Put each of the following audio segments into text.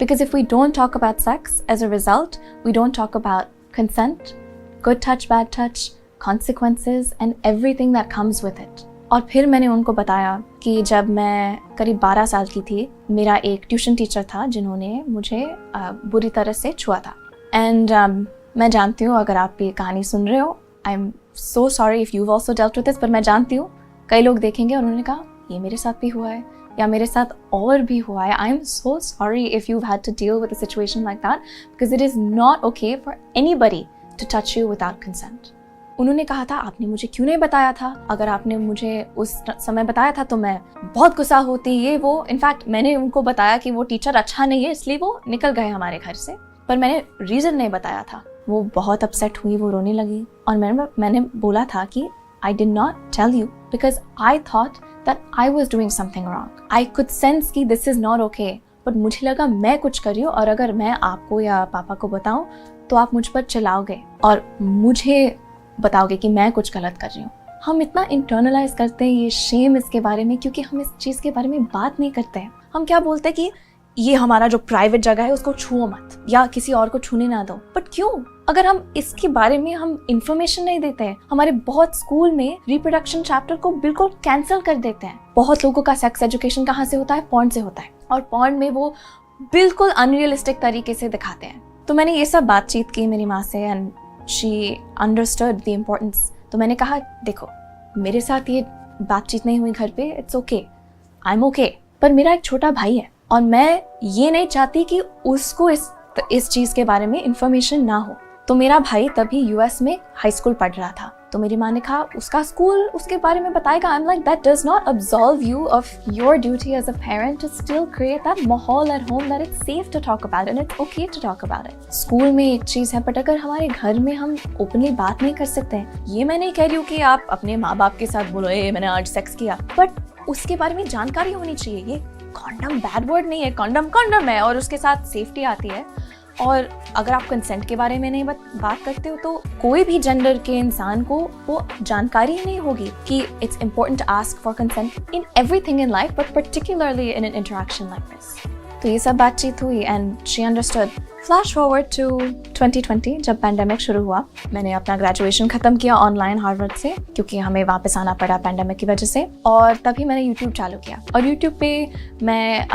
Because if we don't talk about sex, as a result, we don't talk about consent, good touch, bad touch, consequences and everything that comes with it. और फिर मैंने उनको बताया कि जब मैं करीब 12 साल की थी, मेरा एक ट्यूशन टीचर था जिन्होंने मुझे बुरी तरह से छुआ था. एंड मैं जानती हूँ अगर आप ये कहानी सुन रहे हो, आई am so sorry if you also dealt with this, पर मैं जानती हूँ कई लोग देखेंगे और उन्होंने कहा ये मेरे साथ भी हुआ है या मेरे साथ और भी हुआ है. I am so sorry if you had to deal with a situation like that, because it is not okay for anybody to touch you without consent. उन्होंने कहा था आपने मुझे क्यों नहीं बताया था, अगर आपने मुझे उस समय बताया था तो मैं बहुत गुस्सा होती, ये वो. इनफैक्ट मैंने उनको बताया कि वो टीचर अच्छा नहीं है इसलिए वो निकल गए हमारे घर से, पर मैंने रीज़न नहीं बताया था. वो बहुत अपसेट हुई, वो रोने लगी और मैंने बोला था कि I did not tell you because I thought that I was doing something wrong. I could sense कि this is not okay. But मुझे लगा मैं कुछ कर रही हूँ और अगर मैं आपको या पापा को बताऊँ तो आप मुझ पर चिल्लाओगे और मुझे बताओगे कि मैं कुछ गलत कर रही हूँ. हम इतना इंटरनलाइज करते हैं ये शेम इसके बारे में क्योंकि हम इस चीज़ के बारे में बात नहीं करते हैं. हम क्या बोलते हैं कि ये हमारा जो प्राइवेट जगह है उसको छुओ मत या किसी और को छूने ना दो. बट क्यों? अगर हम इसके बारे में हम इंफॉर्मेशन नहीं देते हैं, हमारे बहुत स्कूल में रिप्रोडक्शन चैप्टर को बिल्कुल कैंसिल कर देते हैं. बहुत लोगों का सेक्स एजुकेशन कहाँ से होता है? पॉर्न से होता है, और पॉर्न में वो बिल्कुल अनरियलिस्टिक तरीके से दिखाते हैं. तो मैंने ये सब बातचीत की मेरी माँ से and she understood the importance. तो मैंने कहा देखो मेरे साथ ये बातचीत नहीं हुई घर पे, it's okay, I am okay, पर मेरा एक छोटा भाई है और मैं ये नहीं चाहती कि उसको इस चीज़ के बारे में इंफॉर्मेशन ना हो. तो मेरा भाई तभी यूएस में हाई स्कूल पढ़ रहा था. तो मेरी माँ ने कहा उसका स्कूल उसके बारे में बताएगा. I am like that does not absolve you of your duty as a parent to still create that माहौल at home that it's safe to talk about it and it's okay to talk about it. School में एक चीज़ है, but अगर हमारे घर में हम openly बात नहीं कर सकते हैं, ये मैं नहीं कह रही हूँ कि आप अपने माँ बाप के साथ बोलो ए मैंने आज सेक्स किया, बट उसके बारे में जानकारी होनी चाहिए. ये कॉन्डम बैड वर्ड नहीं है, कॉन्डम है और उसके साथ सेफ्टी आती है. और अगर आप कंसेंट के बारे में नहीं बात करते हो तो कोई भी जेंडर के इंसान को वो जानकारी ही नहीं होगी कि it's important to ask for consent in everything in life, but particularly in an interaction like this. तो ये सब बातचीत हुई and she understood. Flash forward to 2020 जब पैंडेमिक शुरू हुआ, मैंने अपना ग्रेजुएशन ख़त्म किया ऑनलाइन हार्वर्ड से क्योंकि हमें वापस आना पड़ा पैंडेमिक की वजह से. और तभी मैंने यूट्यूब चालू किया और यूट्यूब पे मैं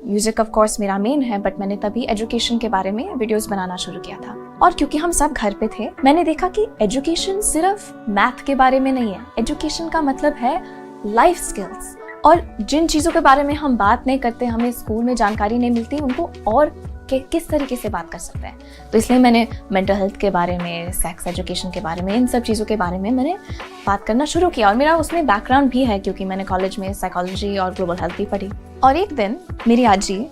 म्यूज़िक ऑफ कोर्स मेरा मेन है, बट मैंने तभी एजुकेशन के बारे में वीडियोस बनाना शुरू किया था. और क्योंकि हम सब घर पे थे, मैंने देखा कि एजुकेशन सिर्फ मैथ के बारे में नहीं है. एजुकेशन का मतलब है लाइफ स्किल्स, और जिन चीज़ों के बारे में हम बात नहीं करते, हमें स्कूल में जानकारी नहीं मिलती, उनको और किस तरीके से बात कर सकते हैं. तो इसलिए मैंने मेंटल हेल्थ के बारे में, सेक्स एजुकेशन के बारे में, इन सब चीज़ों के बारे में मैंने बात करना शुरू किया. और मेरा उसमें बैकग्राउंड भी है क्योंकि मैंने कॉलेज में साइकोलॉजी और ग्लोबल हेल्थ भी पढ़ी. और एक दिन मेरी आजी,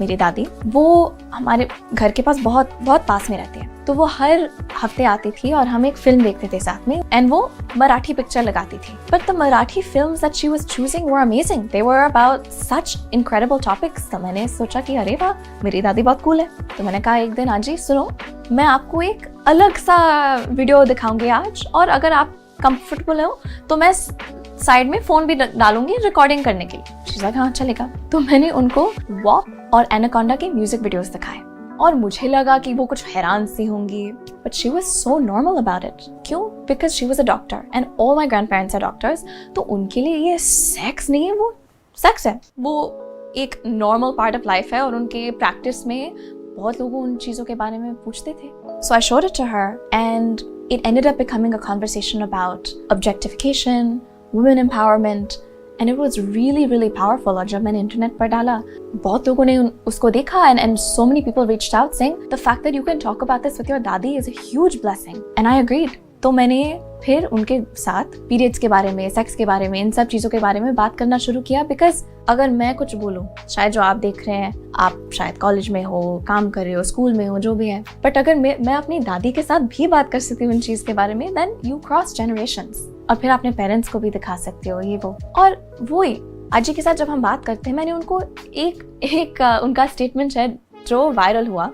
मेरी दादी, वो हमारे घर के पास बहुत बहुत पास में रहती है, तो वो हर हफ्ते आती थी और हम एक फिल्म देखते थे साथ में एंड वो मराठी पिक्चर लगाती थी. But the Marathi films that she was choosing were amazing. They were about such incredible topics. तो मैंने सोचा कि अरे वाह, मेरी दादी बहुत कूल है. तो मैंने कहा एक दिन आजी सुनो, मैं आपको एक अलग सा वीडियो दिखाऊंगी आज, और अगर आप कंफर्टेबल हो तो मैं साइड में फ़ोन भी डालूंगी रिकॉर्डिंग करने के लिए. शी सेड हाँ चलेगा. तो मैंने उनको वॉक और एनाकोंडा के म्यूजिक वीडियोस दिखाए और मुझे लगा कि वो कुछ हैरान सी होंगी, but she was so normal about it. क्यों? Because she was a doctor and all my grandparents are doctors. तो उनके लिए ये सेक्स नहीं है, वो सेक्स है, वो एक नॉर्मल पार्ट ऑफ लाइफ है. और उनके प्रैक्टिस में बहुत लोग उन चीज़ों के बारे में पूछते थे. So I showed it to her and it ended up becoming a conversation about objectification, women empowerment, and it was really, really powerful. और जब मैंने इंटरनेट पर डाला, बहुत लोगों ने उसको देखा and so many people reached out saying the fact that you can talk about this with your dadi is a huge blessing. And I agreed. तो मैंने फिर उनके साथ पीरियड्स के बारे में, सेक्स के बारे में, इन सब चीज़ों के बारे में बात करना शुरू किया. बिकॉज अगर मैं कुछ बोलूँ, शायद जो आप देख रहे हैं, आप शायद कॉलेज में हो, काम कर रहे हो, स्कूल में हो, जो भी है, बट अगर मैं अपनी दादी के साथ भी बात कर सकती हूँ इन चीज़ के बारे में, देन यू क्रॉस जनरेशंस. और फिर अपने पेरेंट्स को भी दिखा सकते हो ये वो. और वही आजी के साथ जब हम बात करते हैं, मैंने उनको एक उनका स्टेटमेंट है जो वायरल हुआ.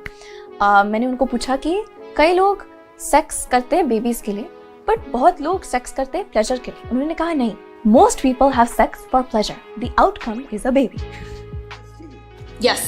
मैंने उनको पूछा कि कई लोग सेक्स करते हैं बेबीज के लिए, बट बहुत लोग सेक्स करते हैं प्लेजर के लिए. उन्होंने कहा नहीं, most people have sex for pleasure, the outcome is a baby. Yes.